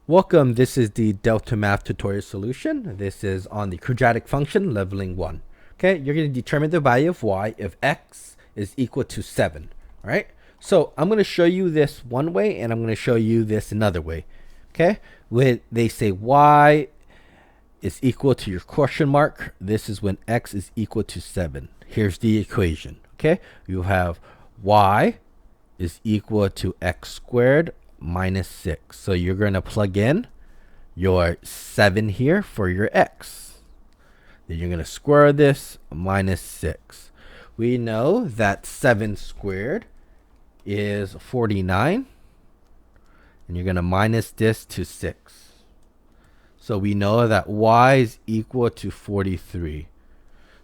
Welcome, this is the Delta Math tutorial solution. This is on the quadratic function leveling 1. Okay, you're going to determine the value of y if x is equal to 7. All right, so I'm going to show you this one way and I'm going to show you this another way. Okay, when they say y is equal to your question mark, this is when x is equal to 7. Here's the equation. Okay, you have y is equal to x squared minus 6. So you're going to plug in your 7 here for your x. Then you're going to square this minus 6. We know that 7 squared is 49. And you're going to minus this to 6. So we know that y is equal to 43.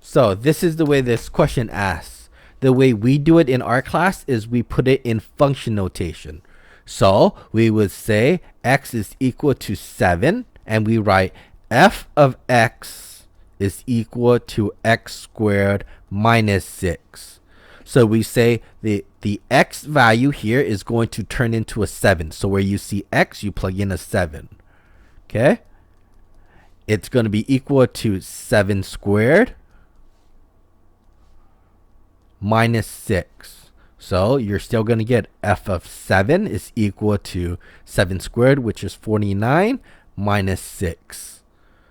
So this is the way this question asks. The way we do it in our class is we put it in function notation. So we would say x is equal to 7, and we write f of x is equal to x squared minus 6. So we say the x value here is going to turn into a 7. So where you see x, you plug in a 7. Okay? It's going to be equal to 7 squared minus 6. So you're still going to get f of 7 is equal to 7 squared, which is 49, minus 6.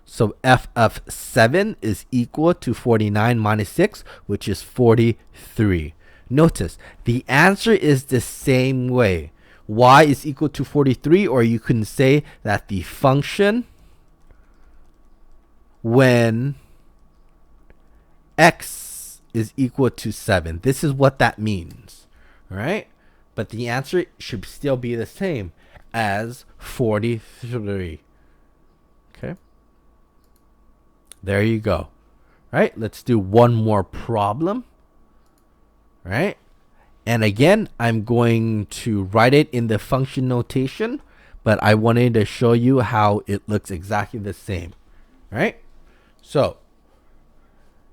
So f of 7 is equal to 49 minus 6, which is 43. Notice, the answer is the same way. Y is equal to 43, or you can say that the function when x is equal to 7. This is what that means. All right? But the answer should still be the same as 43. Okay? There you go. All right? Let's do one more problem. All right? And again, I'm going to write it in the function notation, but I wanted to show you how it looks exactly the same. All right? So,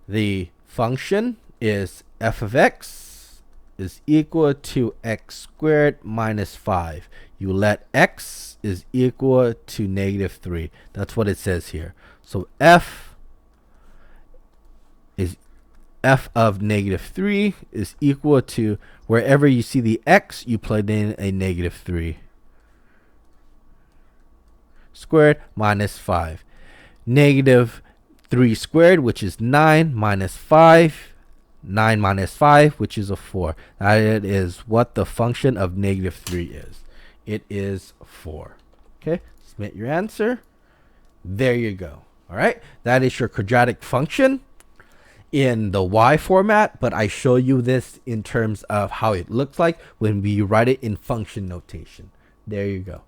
the function is f of x is equal to x squared minus 5. You let x is equal to negative 3. That's what it says here. So f of negative 3 is equal to, wherever you see the x, you plug in a negative 3 squared minus 5. Negative 3 squared, which is 9, minus 5. 9 minus 5, which is a 4. That is what the function of negative 3 is. It is 4. Okay, submit your answer. There you go. All right, that is your quadratic function in the y format, but I show you this in terms of how it looks like when we write it in function notation. There you go.